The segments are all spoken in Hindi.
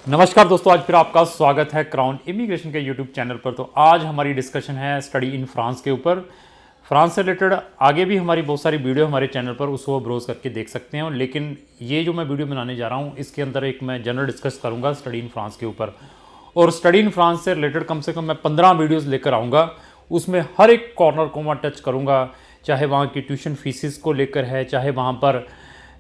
नमस्कार दोस्तों, आज फिर आपका स्वागत है क्राउन इमिग्रेशन के यूट्यूब चैनल पर। तो आज हमारी डिस्कशन है स्टडी इन फ्रांस के ऊपर। फ्रांस से रिलेटेड आगे भी हमारी बहुत सारी वीडियो हमारे चैनल पर उसको ब्रोज करके देख सकते हैं, लेकिन ये जो मैं वीडियो बनाने जा रहा हूँ इसके अंदर एक मैं जनरल डिस्कस करूँगा स्टडी इन फ्रांस के ऊपर। और स्टडी इन फ्रांस से रिलेटेड कम से कम मैं 15 वीडियोज़ लेकर आऊँगा। उसमें हर एक कॉर्नर को मैं टच करूँगा, चाहे वहाँ की ट्यूशन फीसिस को लेकर है, चाहे वहाँ पर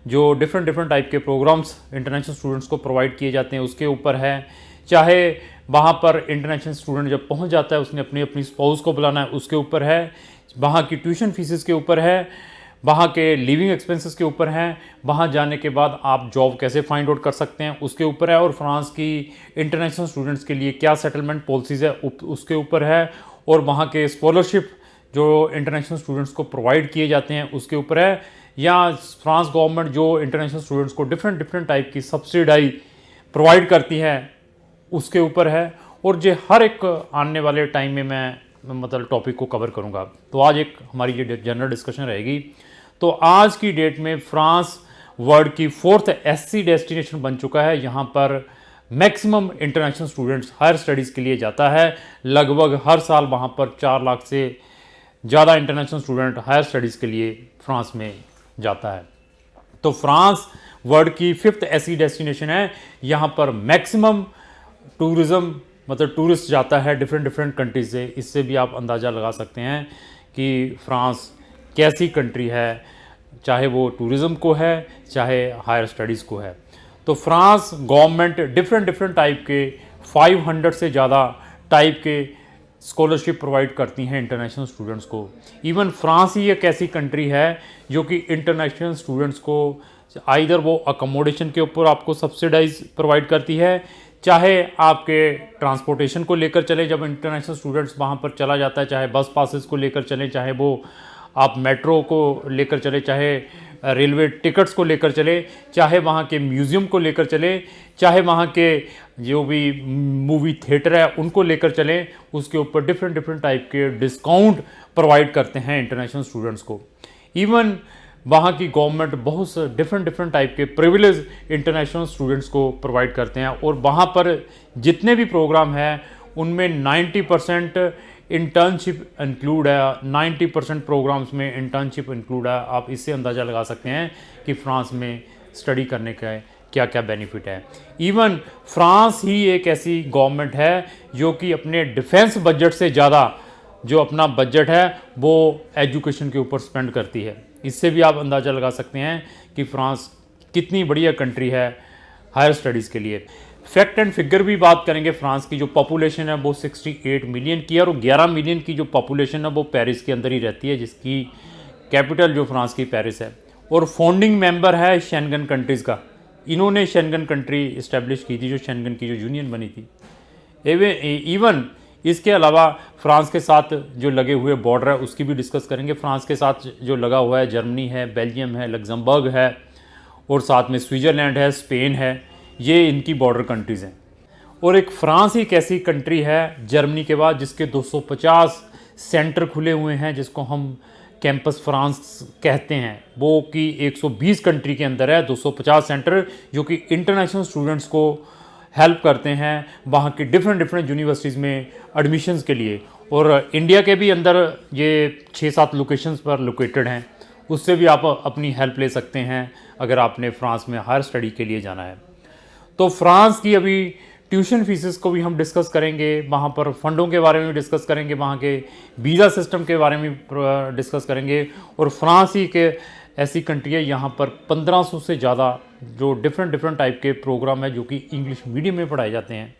जो डिफरेंट टाइप के प्रोग्राम्स इंटरनेशनल स्टूडेंट्स को प्रोवाइड किए जाते हैं उसके ऊपर है, चाहे वहाँ पर इंटरनेशनल स्टूडेंट जब पहुँच जाता है उसने अपनी अपनी स्पाउस को बुलाना है उसके ऊपर है, वहाँ की ट्यूशन फीसिस के ऊपर है, वहाँ के लिविंग एक्सपेंसेस के ऊपर हैं, वहाँ जाने के बाद आप जॉब कैसे फाइंड आउट कर सकते हैं उसके ऊपर है, और फ्रांस की इंटरनेशनल स्टूडेंट्स के लिए क्या सेटलमेंट पॉलिसीज़ है उसके ऊपर है, और वहाँ के स्कॉलरशिप जो इंटरनेशनल स्टूडेंट्स को प्रोवाइड किए जाते हैं उसके ऊपर है, या फ्रांस गवर्नमेंट जो इंटरनेशनल स्टूडेंट्स को डिफरेंट टाइप की सब्सिडाई प्रोवाइड करती है उसके ऊपर है। और जो हर एक आने वाले टाइम में मैं मतलब टॉपिक को कवर करूँगा। तो आज एक हमारी ये जनरल डिस्कशन रहेगी। तो आज की डेट में फ्रांस वर्ल्ड की 4th SC डेस्टिनेशन बन चुका है। यहाँ पर maximum international students higher studies के लिए जाता है। लगभग हर साल वहाँ पर 4 लाख से ज़्यादा इंटरनेशनल स्टूडेंट हायर स्टडीज़ के लिए फ्रांस में जाता है। तो फ्रांस वर्ल्ड की 5th ऐसी डेस्टिनेशन है, यहाँ पर मैक्सिमम टूरिज़्म मतलब टूरिस्ट जाता है डिफरेंट कंट्रीज से। इससे भी आप अंदाज़ा लगा सकते हैं कि फ्रांस कैसी कंट्री है, चाहे वो टूरिज़्म को है चाहे हायर स्टडीज़ को है। तो फ्रांस गवर्नमेंट डिफरेंट टाइप के 500 से ज़्यादा टाइप के स्कॉलरशिप प्रोवाइड करती हैं इंटरनेशनल स्टूडेंट्स को। इवन फ्रांस ही एक ऐसी कंट्री है जो कि इंटरनेशनल स्टूडेंट्स को आइदर वो अकोमोडेशन के ऊपर आपको सब्सिडाइज प्रोवाइड करती है, चाहे आपके ट्रांसपोर्टेशन को लेकर चले जब इंटरनेशनल स्टूडेंट्स वहाँ पर चला जाता है, चाहे बस पासेस को लेकर चले, चाहे वो आप मेट्रो को लेकर चले, चाहे रेलवे टिकट्स को लेकर चले, चाहे वहाँ के म्यूज़ियम को लेकर चले, चाहे वहाँ के जो भी मूवी थिएटर है उनको लेकर चलें, उसके ऊपर डिफरेंट टाइप के डिस्काउंट प्रोवाइड करते हैं इंटरनेशनल स्टूडेंट्स को। इवन वहाँ की गवर्नमेंट बहुत से डिफरेंट टाइप के प्रिविलेज इंटरनेशनल स्टूडेंट्स को प्रोवाइड करते हैं। और वहाँ पर जितने भी प्रोग्राम हैं उनमें 90% इंटर्नशिप इंक्लूड है, 90% प्रोग्राम्स में इंटर्नशिप इंक्लूड है। आप इससे अंदाज़ा लगा सकते हैं कि फ्रांस में स्टडी करने का क्या क्या बेनिफिट है। इवन फ्रांस ही एक ऐसी गवर्नमेंट है जो कि अपने डिफेंस बजट से ज़्यादा जो अपना बजट है वो एजुकेशन के ऊपर स्पेंड करती है। इससे भी आप अंदाज़ा लगा सकते हैं कि फ्रांस कितनी बढ़िया कंट्री है हायर स्टडीज़ के लिए। फैक्ट एंड फिगर भी बात करेंगे, फ्रांस की जो पॉपुलेशन है वो 68 मिलियन की है, और 11 मिलियन की जो पॉपुलेशन है वो पेरिस के अंदर ही रहती है, जिसकी कैपिटल जो फ्रांस की पेरिस है। और फाउंडिंग मेंबर है शेंगन कंट्रीज़ का। इन्होंने शेंगन कंट्री इस्टेब्लिश की थी, जो शेंगन की जो यूनियन बनी थी। इवन इसके अलावा फ्रांस के साथ जो लगे हुए बॉर्डर है उसकी भी डिस्कस करेंगे। फ्रांस के साथ जो लगा हुआ है जर्मनी है, बेल्जियम है, लग्जमबर्ग है, और साथ में स्विट्ज़रलैंड है, स्पेन है, ये इनकी बॉर्डर कंट्रीज़ हैं। और एक फ्रांस ही एक ऐसी कंट्री है जर्मनी के बाद जिसके 250 सेंटर खुले हुए हैं, जिसको हम कैंपस फ्रांस कहते हैं, वो कि 120 कंट्री के अंदर है 250 सेंटर, जो कि इंटरनेशनल स्टूडेंट्स को हेल्प करते हैं वहाँ की डिफरेंट यूनिवर्सिटीज़ में एडमिशन्स के लिए। और इंडिया के भी अंदर ये 6-7 लोकेशंस पर लोकेटेड हैं, उससे भी आप अपनी हेल्प ले सकते हैं अगर आपने फ्रांस में हायर स्टडी के लिए जाना है। तो फ्रांस की अभी ट्यूशन फीसेस को भी हम डिस्कस करेंगे, वहाँ पर फ़ंडों के बारे में डिस्कस करेंगे, वहाँ के वीज़ा सिस्टम के बारे में डिस्कस करेंगे। और फ्रांस ही के ऐसी कंट्री है यहाँ पर 1500 से ज़्यादा जो डिफरेंट टाइप के प्रोग्राम है जो कि इंग्लिश मीडियम में पढ़ाए जाते हैं।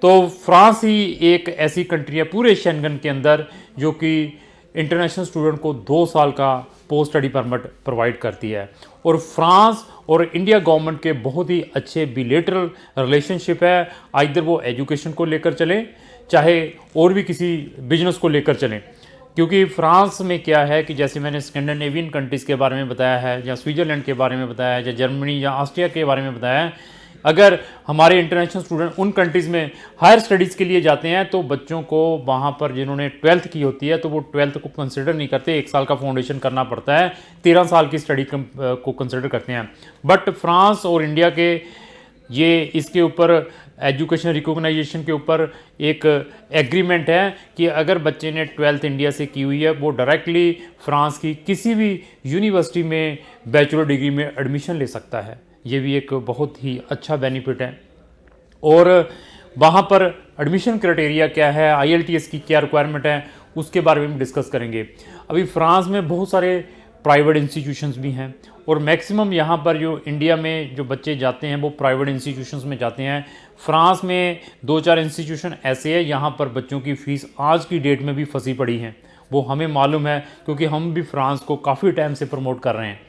तो फ्रांस ही एक ऐसी कंट्री है पूरे शेंगन के अंदर जो कि इंटरनेशनल स्टूडेंट को 2 साल का पोस्ट स्टडी परमिट प्रोवाइड करती है। और फ्रांस और इंडिया गवर्नमेंट के बहुत ही अच्छे बिलेटरल रिलेशनशिप है, आइदर वो एजुकेशन को लेकर चलें चाहे और भी किसी बिजनेस को लेकर चलें। क्योंकि फ्रांस में क्या है कि जैसे मैंने स्कैंडिनेवियन कंट्रीज़ के बारे में बताया है, या स्विट्ज़रलैंड के बारे में बताया है, या जर्मनी या ऑस्ट्रिया के बारे में बताया है, अगर हमारे इंटरनेशनल स्टूडेंट उन कंट्रीज़ में हायर स्टडीज़ के लिए जाते हैं तो बच्चों को वहाँ पर जिन्होंने 12th की होती है तो वो 12th को कंसिडर नहीं करते, 1 साल का फाउंडेशन करना पड़ता है, 13 साल की स्टडी को कंसिडर करते हैं। बट फ्रांस और इंडिया के ये इसके ऊपर एजुकेशन रिकॉग्नाइजेशन के ऊपर एक एग्रीमेंट है कि अगर बच्चे ने 12th इंडिया से की हुई है वो डायरेक्टली फ्रांस की किसी भी यूनिवर्सिटी में बैचलर डिग्री में एडमिशन ले सकता है। ये भी एक बहुत ही अच्छा बेनिफिट है। और वहाँ पर एडमिशन क्राइटेरिया क्या है, IELTS की क्या रिक्वायरमेंट है, उसके बारे में डिस्कस करेंगे। अभी फ्रांस में बहुत सारे प्राइवेट इंस्टीट्यूशंस भी हैं और मैक्सिमम यहाँ पर जो इंडिया में जो बच्चे जाते हैं वो प्राइवेट इंस्टीट्यूशंस में जाते हैं। फ्रांस में 2-4 इंस्टीट्यूशन ऐसे हैं यहाँ पर बच्चों की फ़ीस आज की डेट में भी फंसी पड़ी हैं। वो हमें मालूम है क्योंकि हम भी फ्रांस को काफ़ी टाइम से प्रमोट कर रहे हैं।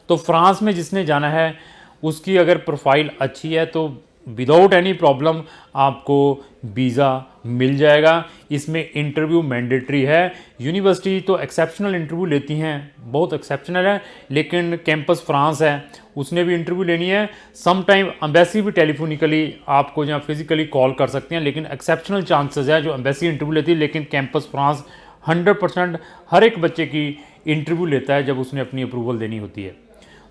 तो फ्रांस में जिसने जाना है उसकी अगर प्रोफाइल अच्छी है तो विदाउट एनी प्रॉब्लम आपको वीज़ा मिल जाएगा। इसमें इंटरव्यू मैंडेटरी है। यूनिवर्सिटी तो एक्सेप्शनल इंटरव्यू लेती हैं, बहुत एक्सेप्शनल है, लेकिन कैंपस फ्रांस है उसने भी इंटरव्यू लेनी है। सम टाइम एम्बेसी भी टेलीफोनिकली आपको या फिजिकली कॉल कर सकते हैं, लेकिन एक्सेप्शनल चांसेस है जो एम्बेसी इंटरव्यू लेती है। लेकिन कैंपस फ्रांस 100% हर एक बच्चे की इंटरव्यू लेता है जब उसने अपनी अप्रूवल देनी होती है।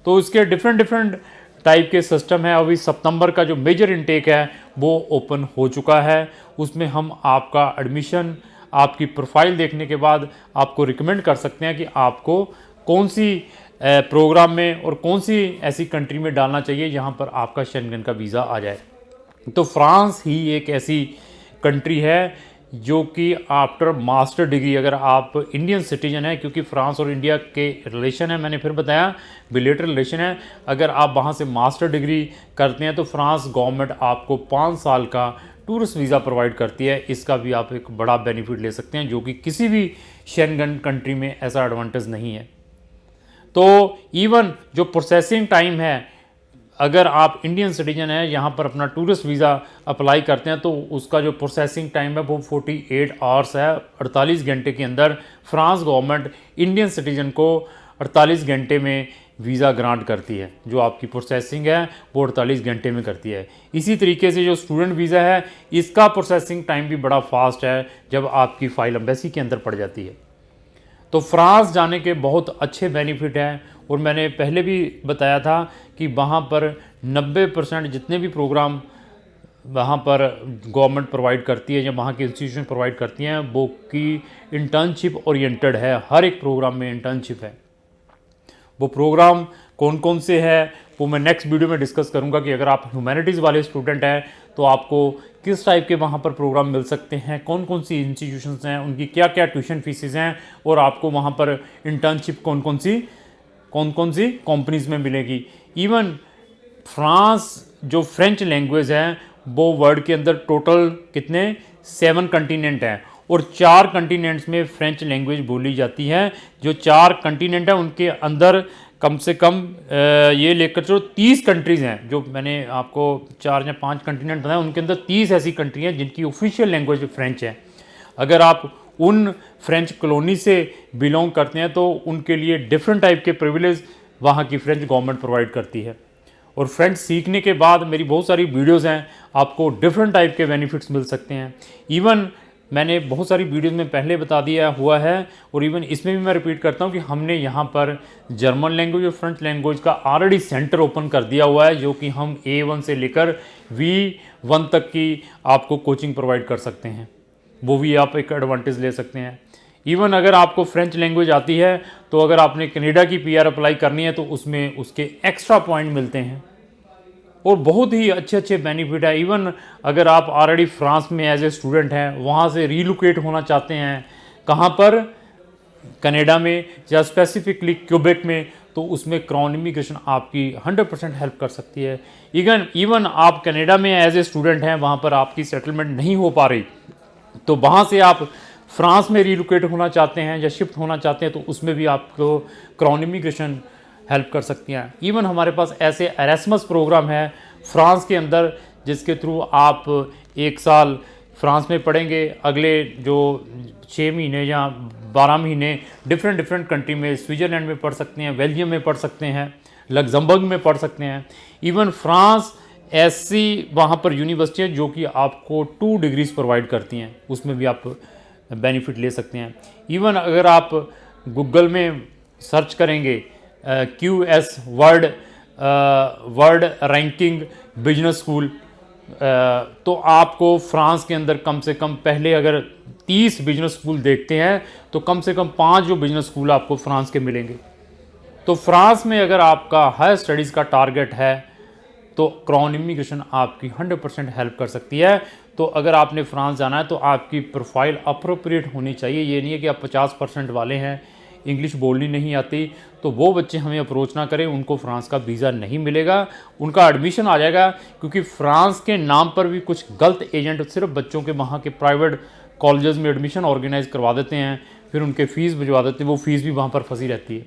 तो इसके डिफरेंट टाइप के सिस्टम है। अभी सितंबर का जो मेजर इनटेक है वो ओपन हो चुका है। उसमें हम आपका एडमिशन आपकी प्रोफाइल देखने के बाद आपको रिकमेंड कर सकते हैं कि आपको कौन सी प्रोग्राम में और कौन सी ऐसी कंट्री में डालना चाहिए जहां पर आपका शेंगन का वीज़ा आ जाए। तो फ्रांस ही एक ऐसी कंट्री है जो कि आफ्टर मास्टर डिग्री, अगर आप इंडियन सिटीजन हैं, क्योंकि फ्रांस और इंडिया के रिलेशन है, मैंने फिर बताया बिलेटरल रिलेशन है, अगर आप वहाँ से मास्टर डिग्री करते हैं तो फ्रांस गवर्नमेंट आपको 5 साल का टूरिस्ट वीज़ा प्रोवाइड करती है। इसका भी आप एक बड़ा बेनिफिट ले सकते हैं जो कि किसी भी शेंगन कंट्री में ऐसा एडवांटेज नहीं है। तो इवन जो प्रोसेसिंग टाइम है, अगर आप इंडियन सिटीजन हैं यहाँ पर अपना टूरिस्ट वीज़ा अप्लाई करते हैं तो उसका जो प्रोसेसिंग टाइम है वो 48 आवर्स है। 48 घंटे के अंदर फ्रांस गवर्नमेंट इंडियन सिटीजन को 48 घंटे में वीज़ा ग्रांट करती है। जो आपकी प्रोसेसिंग है वो 48 घंटे में करती है। इसी तरीके से जो स्टूडेंट वीज़ा है इसका प्रोसेसिंग टाइम भी बड़ा फास्ट है जब आपकी फ़ाइल एम्बेसी के अंदर पड़ जाती है। तो फ्रांस जाने के बहुत अच्छे बेनिफिट हैं और मैंने पहले भी बताया था कि वहाँ पर 90% जितने भी प्रोग्राम वहाँ पर गवर्नमेंट प्रोवाइड करती है या वहाँ की इंस्टीट्यूशन प्रोवाइड करती हैं वो कि इंटर्नशिप ओरिएंटेड है। हर एक प्रोग्राम में इंटर्नशिप है। वो प्रोग्राम कौन कौन से है वो मैं नेक्स्ट वीडियो में डिस्कस करूँगा कि अगर आप ह्यूमैनिटीज़ वाले स्टूडेंट हैं तो आपको किस टाइप के वहाँ पर प्रोग्राम मिल सकते हैं, कौन कौन सी इंस्टीट्यूशंस हैं, उनकी क्या क्या ट्यूशन फीसेस हैं और आपको वहाँ पर इंटर्नशिप कौन कौन सी कंपनीज़ में मिलेगी। इवन फ्रांस जो फ्रेंच लैंग्वेज है वो वर्ल्ड के अंदर टोटल कितने 7 कंटिनेंट हैं और 4 कंटिनेंट्स में फ्रेंच लैंग्वेज बोली जाती है। जो 4 कंटिनेंट हैं उनके अंदर कम से कम ये लेकर चलो 30 कंट्रीज़ हैं। जो मैंने आपको 4 या 5 कंटिनेंट बताया उनके अंदर 30 ऐसी कंट्री हैं जिनकी ऑफिशियल लैंग्वेज फ्रेंच है। अगर आप उन फ्रेंच कॉलोनी से बिलोंग करते हैं तो उनके लिए डिफरेंट टाइप के प्रिविलेज वहाँ की फ्रेंच गवर्नमेंट प्रोवाइड करती है। और फ्रेंच सीखने के बाद मेरी बहुत सारी वीडियोज़ हैं, आपको डिफरेंट टाइप के बेनिफिट्स मिल सकते हैं। इवन मैंने बहुत सारी वीडियोज़ में पहले बता दिया हुआ है और इवन इसमें भी मैं रिपीट करता हूँ कि हमने यहाँ पर जर्मन लैंग्वेज और फ्रेंच लैंग्वेज का ऑलरेडी सेंटर ओपन कर दिया हुआ है जो कि हम A1 से लेकर V1 तक की आपको कोचिंग प्रोवाइड कर सकते हैं। वो भी आप एक एडवांटेज ले सकते हैं। इवन अगर आपको फ्रेंच लैंग्वेज आती है तो अगर आपने कनाडा की PR अप्लाई करनी है तो उसमें उसके एक्स्ट्रा पॉइंट मिलते हैं और बहुत ही अच्छे बेनिफिट है। इवन अगर आप ऑलरेडी फ्रांस में एज ए स्टूडेंट हैं, वहाँ से रीलोकेट होना चाहते हैं कहाँ पर, कनाडा में या स्पेसिफिकली क्यूबेक में, तो उसमें क्राउन इमिग्रेशन आपकी 100% हेल्प कर सकती है। इवन आप कनाडा में एज ए स्टूडेंट हैं, वहाँ पर आपकी सेटलमेंट नहीं हो पा रही तो वहाँ से आप फ्रांस में रीलोकेट होना चाहते हैं या शिफ्ट होना चाहते हैं तो उसमें भी आपको क्राउन इमिग्रेशन हेल्प कर सकती हैं। इवन हमारे पास ऐसे एरास्मस प्रोग्राम है फ्रांस के अंदर जिसके थ्रू आप 1 साल फ्रांस में पढ़ेंगे, अगले जो 6 महीने या 12 महीने डिफरेंट कंट्री में, स्विट्ज़रलैंड में पढ़ सकते हैं, बेल्जियम में पढ़ सकते हैं, लग्जमबर्ग में पढ़ सकते हैं। इवन फ्रांस ऐसी वहाँ पर यूनिवर्सिटी है जो कि आपको 2 डिग्रीज प्रोवाइड करती हैं, उसमें भी आप बेनिफिट ले सकते हैं। इवन अगर आप गूगल में सर्च करेंगे QS word world ranking business school, तो आपको फ्रांस के अंदर कम से कम पहले अगर 30 बिजनेस स्कूल देखते हैं तो कम से कम 5 जो बिजनेस स्कूल आपको फ्रांस के मिलेंगे। तो फ्रांस में अगर आपका हायर स्टडीज़ का टारगेट है तो क्राउन इमिग्रेशन आपकी 100% हेल्प कर सकती है। तो अगर आपने फ्रांस जाना है तो आपकी प्रोफाइल अप्रोप्रिएट होनी चाहिए। ये नहीं है कि आप 50% वाले हैं, इंग्लिश बोलनी नहीं आती, तो वो बच्चे हमें अप्रोच ना करें, उनको फ्रांस का वीज़ा नहीं मिलेगा, उनका एडमिशन आ जाएगा। क्योंकि फ्रांस के नाम पर भी कुछ गलत एजेंट सिर्फ बच्चों के वहाँ के प्राइवेट कॉलेजेस में एडमिशन ऑर्गेनाइज करवा देते हैं, फिर उनके फ़ीस भिजवा देते हैं, वो फ़ीस भी वहाँ पर फंसी रहती है।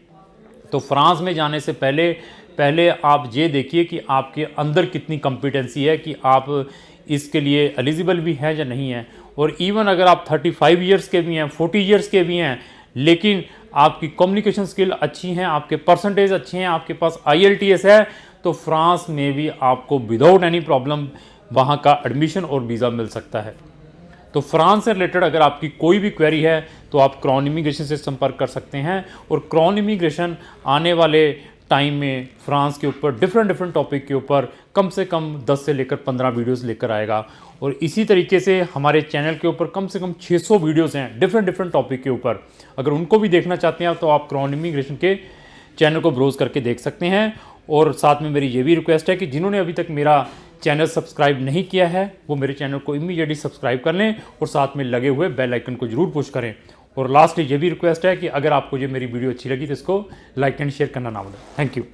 तो फ्रांस में जाने से पहले आप ये देखिए कि आपके अंदर कितनी कॉम्पिटेंसी है, कि आप इसके लिए एलिजिबल भी हैं या नहीं है। और इवन अगर आप 35 ईयर्स के भी हैं, 40 ईयर्स के भी हैं, लेकिन आपकी कम्युनिकेशन स्किल अच्छी हैं, आपके परसेंटेज अच्छे हैं, आपके पास IELTS है, तो फ्रांस में भी आपको विदाउट एनी प्रॉब्लम वहाँ का एडमिशन और वीज़ा मिल सकता है। तो फ्रांस से रिलेटेड अगर आपकी कोई भी क्वेरी है तो आप क्राउन इमिग्रेशन से संपर्क कर सकते हैं। और क्राउन इमिग्रेशन आने वाले टाइम में फ्रांस के ऊपर डिफरेंट टॉपिक के ऊपर कम से कम 10 से लेकर 15 वीडियोस लेकर आएगा। और इसी तरीके से हमारे चैनल के ऊपर कम से कम 600 वीडियोस हैं डिफरेंट टॉपिक के ऊपर। अगर उनको भी देखना चाहते हैं तो आप क्राउन इमिग्रेशन के चैनल को ब्राउज करके देख सकते हैं। और साथ में मेरी ये भी रिक्वेस्ट है कि जिन्होंने अभी तक मेरा चैनल सब्सक्राइब नहीं किया है वो मेरे चैनल को इमीडिएटली सब्सक्राइब कर लें और साथ में लगे हुए बेल आइकन को जरूर पुश करें। और लास्टली ये भी रिक्वेस्ट है कि अगर आपको ये मेरी वीडियो अच्छी लगी तो इसको लाइक एंड शेयर करना ना भूलें। Thank you.